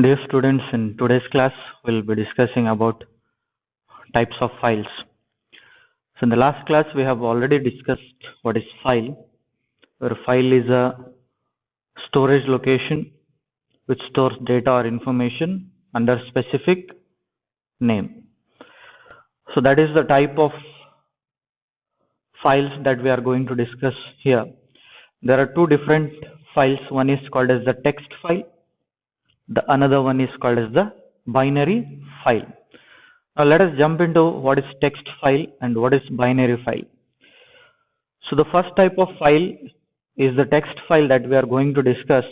Dear students, in today's class, we'll be discussing about types of files. So in the last class, we have already discussed what is file, where file is a storage location which stores data or information under specific name. So that is the type of files that we are going to discuss here. There are two different files. One is called as the text file. The another one is called as the binary file. Now let us jump into what is text file and what is binary file. So the first type of file is the text file that we are going to discuss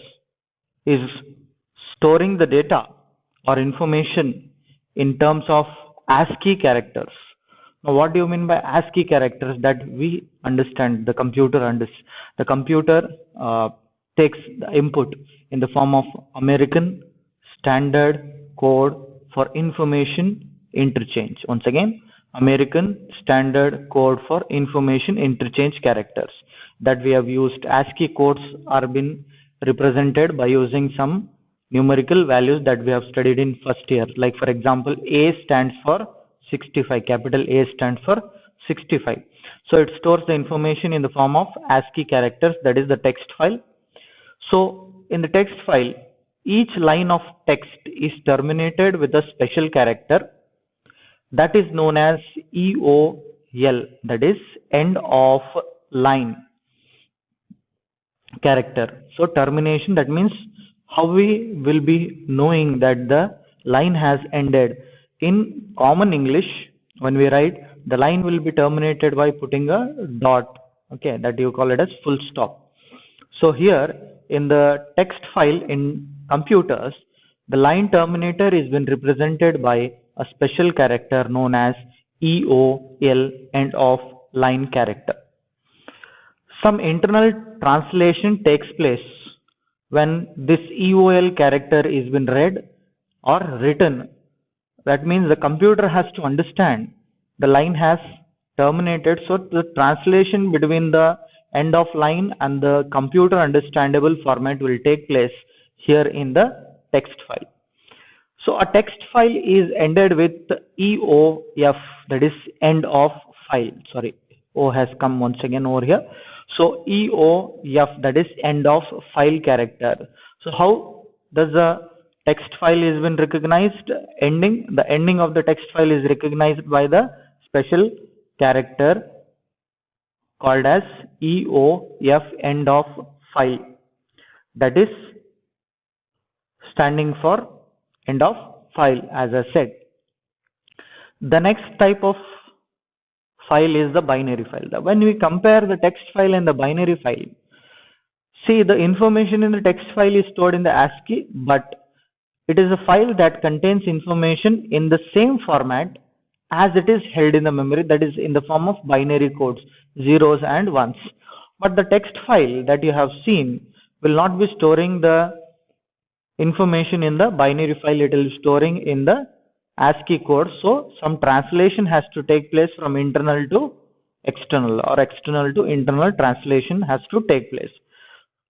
is storing the data or information in terms of ASCII characters. Now what do you mean by ASCII characters? That we understand, the computer takes the input in the form of American Standard Code for Information Interchange. Once again, American Standard Code for Information Interchange characters that we have used. ASCII codes are been represented by using some numerical values that we have studied in first year. Like for example, A stands for 65, capital A stands for 65. So it stores the information in the form of ASCII characters, that is the text file. So in the text file, each line of text is terminated with a special character that is known as EOL, that is end of line character. So termination, that means how we will be knowing that the line has ended. In common English, when we write, the line will be terminated by putting a dot, okay, that you call it as full stop. So here in the text file in computers, the line terminator is been represented by a special character known as EOL, end of line character. Some internal translation takes place when this EOL character is been read or written. That means the computer has to understand the line has terminated. So the translation between the end of line and the computer understandable format will take place here in the text file. So a text file is ended with EOF, that is end of file. Sorry, O has come once again over here. So EOF, that is end of file character. So how does the text file is been recognized? Ending, the ending of the text file is recognized by the special character called as EOF, end of file, that is standing for end of file, as I said. The next type of file is the binary file. When we compare the text file and the binary file, see, the information in the text file is stored in the ASCII, but it is a file that contains information in the same format as it is held in the memory, that is in the form of binary codes, zeros and ones. But the text file that you have seen will not be storing the information in the binary file, it will be storing in the ASCII code. So some translation has to take place from internal to external or external to internal translation has to take place.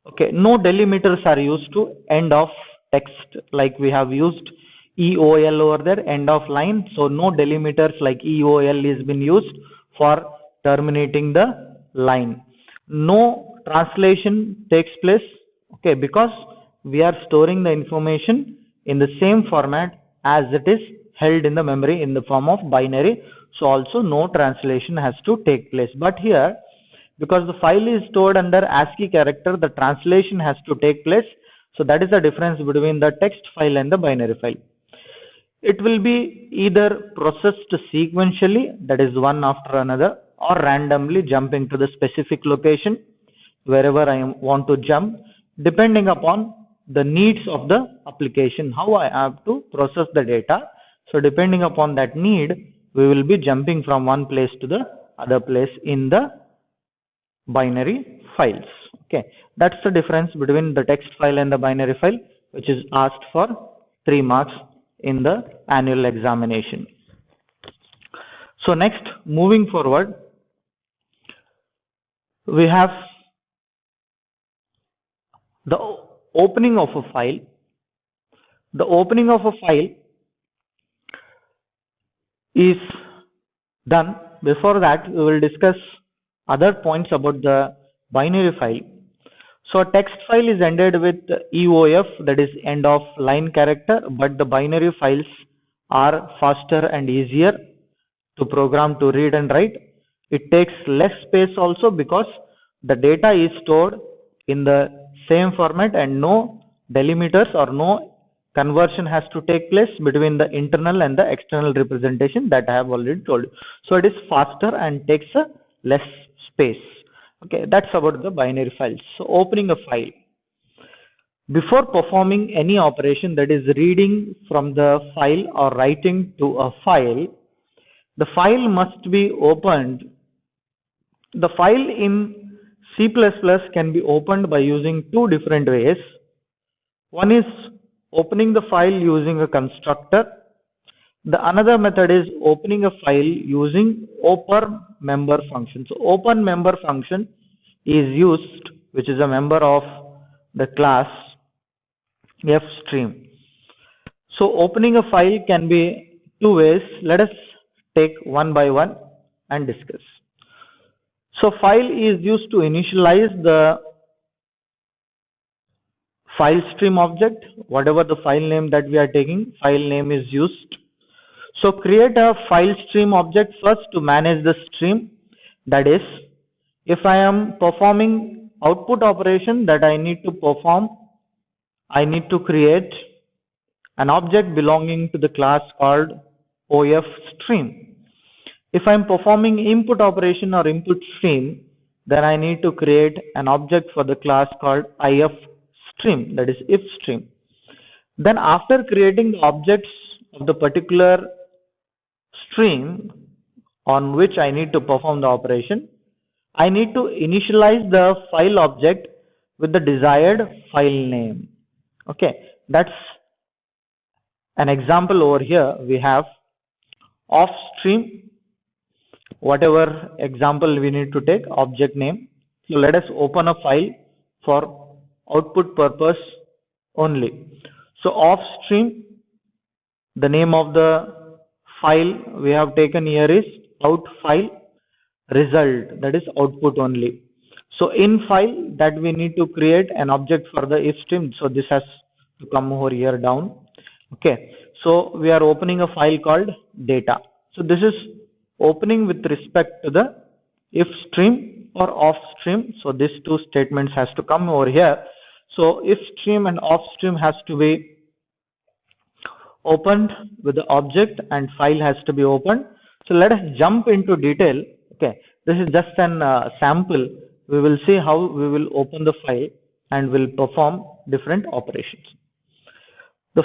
Okay, no delimiters are used to end of text, like we have used EOL over there, end of line. So no delimiters like EOL is been used for terminating the line. No translation takes place, okay, because we are storing the information in the same format as it is held in the memory in the form of binary. So also no translation has to take place. But here, because the file is stored under ASCII character, the translation has to take place. So that is the difference between the text file and the binary file. It will be either processed sequentially, that is one after another, or randomly jumping to the specific location wherever I want to jump, depending upon the needs of the application, how I have to process the data. So depending upon that need, we will be jumping from one place to the other place in the binary files. Okay, that's the difference between the text file and the binary file, which is asked for 3 marks in the annual examination. So next, moving forward, we have the opening of a file. the opening of a file is done. Before that, we will discuss other points about the binary file. So a text file is ended with EOF, that is end of line character, but the binary files are faster and easier to program, to read and write. It takes less space also because the data is stored in the same format and no delimiters or no conversion has to take place between the internal and the external representation that I have already told you. So it is faster and takes a less space. Okay, that's about the binary files. So opening a file. Before performing any operation, that is reading from the file or writing to a file, the file must be opened. The file in C++ can be opened by using two different ways. One is opening the file using a constructor. The another method is opening a file using open member function. So open member function is used, which is a member of the class fstream. So opening a file can be two ways. Let us take one by one and discuss. So file is used to initialize the file stream object. Whatever the file name that we are taking, file name is used. So create a file stream object first to manage the stream. That is, if I am performing output operation that I need to perform, I need to create an object belonging to the class called OF stream. If I am performing input operation or input stream, then I need to create an object for the class called IF stream, that is if stream. Then after creating the objects of the particular stream on which I need to perform the operation, I need to initialize the file object with the desired file name. Okay, that's an example over here. We have off stream, whatever example we need to take, object name. So let us open a file for output purpose only. So off stream, the name of the file we have taken here is out file result, that is output only. So in file that we need to create an object for the if stream. So this has to come over here down. Okay, so we are opening a file called data. So this is opening with respect to the if stream or off stream. So these two statements has to come over here. So if stream and off stream has to be opened with the object and file has to be opened. So let us jump into detail. Okay, this is just an sample. We will see how we will open the file and will perform different operations. The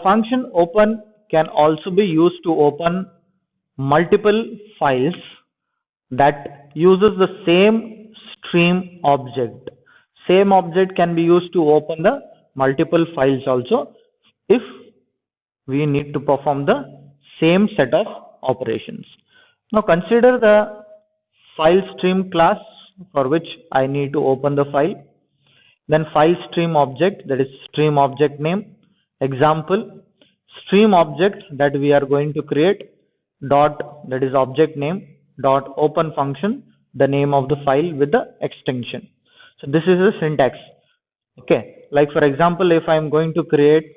function open can also be used to open multiple files that uses the same stream object. Same object can be used to open the multiple files also if we need to perform the same set of operations. Now consider the file stream class for which I need to open the file. Then file stream object, that is stream object name. Example, stream object that we are going to create dot, that is object name, dot open function, the name of the file with the extension. So this is the syntax. Okay, like for example, if I am going to create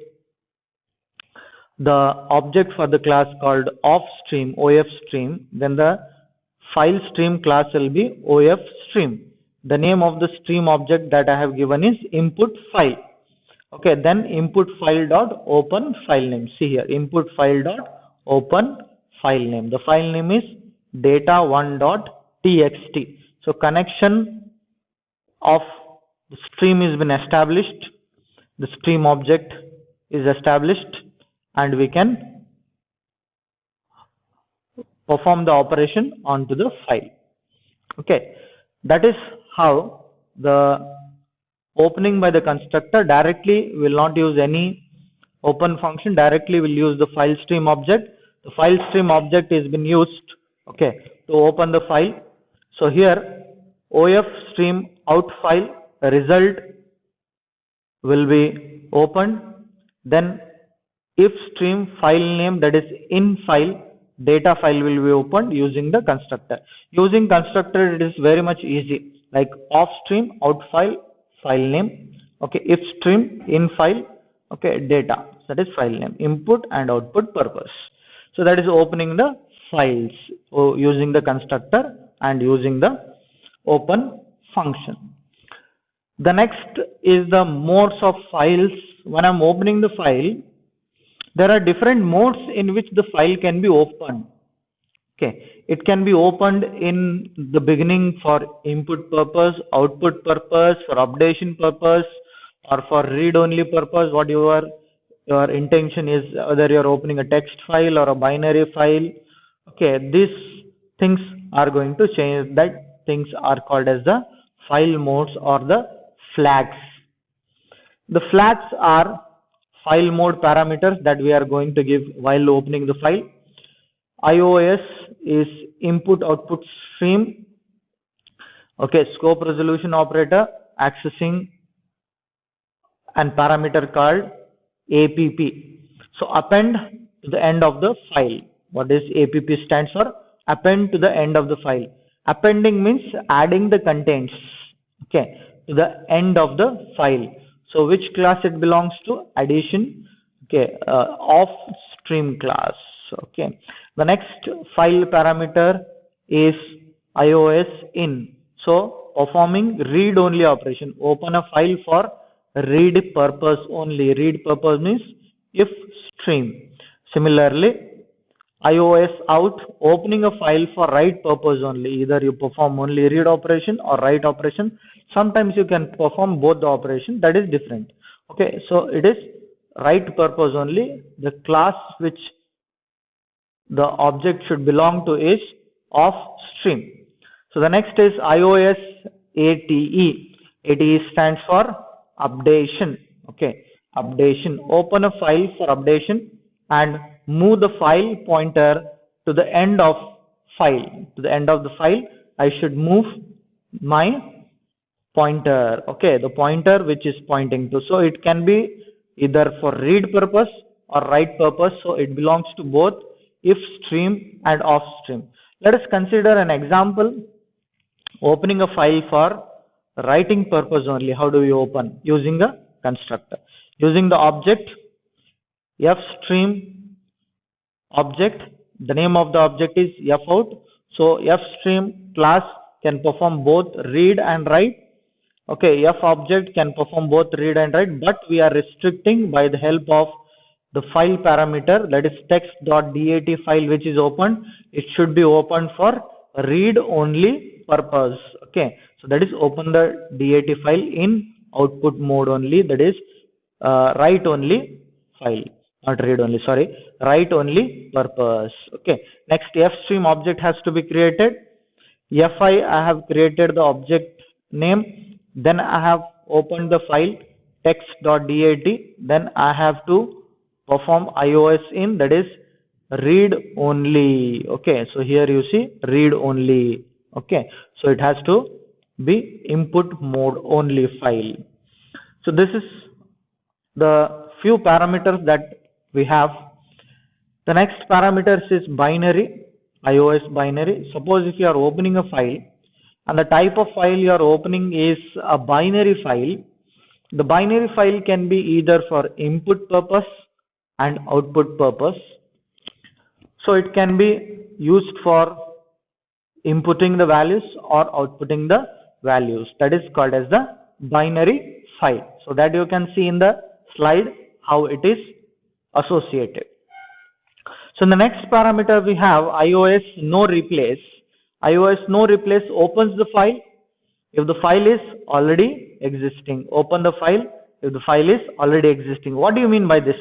the object for the class called off stream, OF stream, then the file stream class will be OF stream. The name of the stream object that I have given is input file. Okay, then input file dot open file name. See here, input file dot open file name. The file name is data1.txt. So connection of the stream has been established. The stream object is established and we can perform the operation onto the file. Okay, that is how the opening by the constructor directly will not use any open function, directly will use the file stream object. The file stream object has been used, okay, to open the file. So here OF stream out file result will be opened, then if stream file name, that is in file, data file will be opened using the constructor. Using constructor, it is very much easy, like off stream out file, file name. Okay, if stream in file, okay, data, that is file name, input and output purpose. So that is opening the files using the constructor and using the open function. The next is the modes of files. When I'm opening the file, there are different modes in which the file can be opened. Okay, it can be opened in the beginning for input purpose, output purpose, for updation purpose, or for read only purpose. What your intention is, whether you're opening a text file or a binary file. Okay, these things are going to change. That things are called as the file modes or the flags. The flags are file mode parameters that we are going to give while opening the file. IOS is input output stream. Okay, scope resolution operator accessing and parameter called APP. So append to the end of the file. What is APP stands for? Append to the end of the file. Appending means adding the contents, okay, to the end of the file. So which class it belongs to? Addition, okay, of stream class. Okay. The next file parameter is IOS in. So performing read only operation. Open a file for read purpose only. Read purpose means if stream. Similarly, IOS out, opening a file for write purpose only. Either you perform only read operation or write operation. Sometimes you can perform both the operation. That is different. Okay, so it is write purpose only. The class which the object should belong to is of stream. So the next is IOS ATE. ATE stands for updation. Okay, updation. Open a file for updation and move the file pointer to the end of file. To the end of the file, I should move my pointer. Okay, the pointer which is pointing to. So it can be either for read purpose or write purpose. So it belongs to both if stream and off stream. Let us consider an example. Opening a file for writing purpose only. How do we open? Using a constructor. Using the object fstream object. The name of the object is fout. So fstream class can perform both read and write. Okay, object can perform both read and write, but we are restricting by the help of the file parameter, that is text.dat file which is opened. It should be opened for read only purpose. Okay, so that is open the dat file in output mode only, that is write only file, not read only, sorry, write only purpose. Okay, next fstream object has to be created. I have created the object name, then I have opened the file text.dat, then I have to perform IOS in, that is read only. Okay, so here you see read only. Okay, so it has to be input mode only file. So this is the few parameters that we have. The next parameters is binary, IOS binary. Suppose if you are opening a file and the type of file you are opening is a binary file, the binary file can be either for input purpose and output purpose. So it can be used for inputting the values or outputting the values. That is called as the binary file. So that you can see in the slide how it is associated. So in the next parameter we have IOS no replace. IOS no replace opens the file if the file is already existing. Open the file if the file is already existing. What do you mean by this?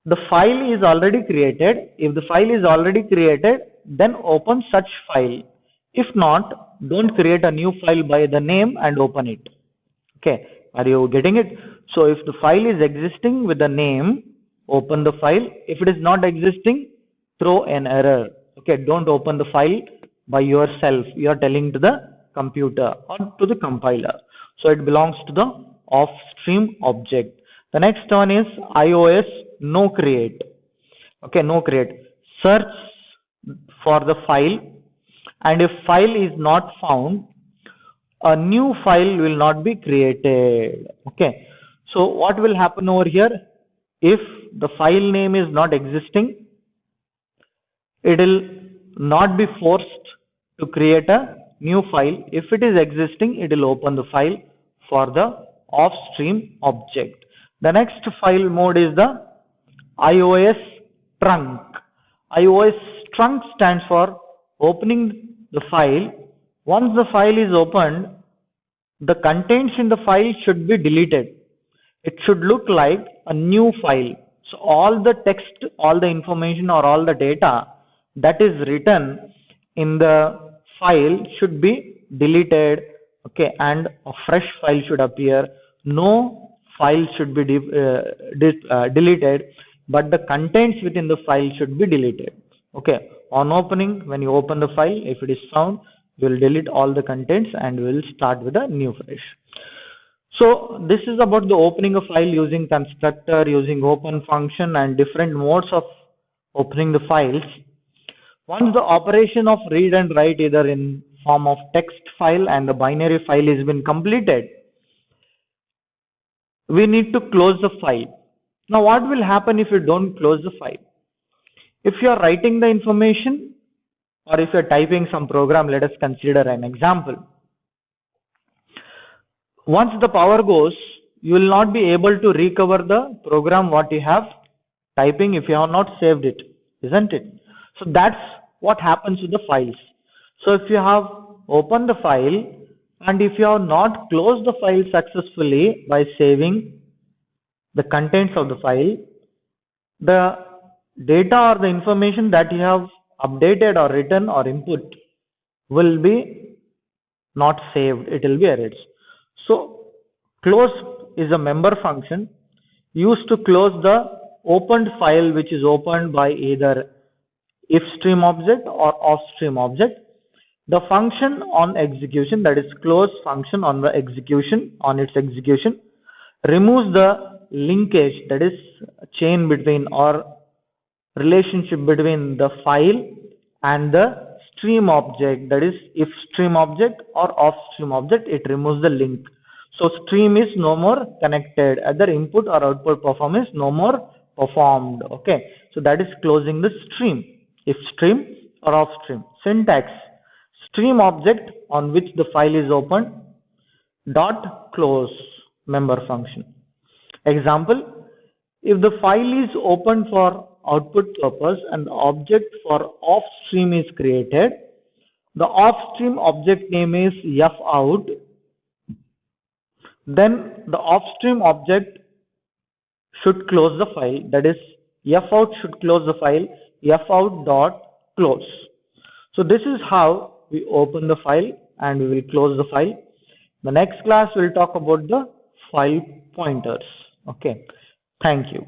The file is already created. If the file is already created, then open such file. If not, don't create a new file by the name and open it. Okay, are you getting it? So if the file is existing with the name, open the file. If it is not existing, throw an error. Okay, don't open the file by yourself. You are telling to the computer or to the compiler. So it belongs to the off stream object. The The next one is iOS no create. Okay, no create. Search for the file, and if file is not found, a new file will not be created. Okay, so what will happen over here? If the file name is not existing, it will not be forced to create a new file. If it is existing, it will open the file for the off stream object. The next file mode is the iOS trunk. iOS trunk stands for opening the file. Once the file is opened, the contents in the file should be deleted. It should look like a new file. So all the text, all the information, or all the data that is written in the file should be deleted. Okay, and a fresh file should appear. No file should be deleted, but the contents within the file should be deleted. Okay, on opening, when you open the file, if it is found, you will delete all the contents and we will start with a new fresh. So this is about the opening a file using constructor, using open function, and different modes of opening the files. Once the operation of read and write either in form of text file and the binary file has been completed, we need to close the file. Now what will happen if you don't close the file? If you are writing the information, or if you are typing some program, let us consider an example. Once the power goes, you will not be able to recover the program what you have typing if you have not saved it, isn't it? So that's what happens with the files. So if you have opened the file and if you have not closed the file successfully by saving the contents of the file, the data or the information that you have updated or written or input will be not saved, it will be erased. So close is a member function used to close the opened file which is opened by either if stream object or off stream object. The function on execution, that is close function on the execution, on its execution, removes the linkage, that is chain between or relationship between the file and the stream object, that is if stream object or off stream object, it removes the link. So stream is no more connected, either input or output performance no more performed. Okay, so that is closing the stream, if stream or off stream. Syntax: stream object on which the file is opened, dot close member function. Example: if the file is opened for output purpose and the object for off stream is created, the off stream object name is fout, then the off stream object should close the file, that is fout should close the file, fout dot close. So this is how we open the file and we will close the file. The next class we will talk about the file pointers. Okay, thank you.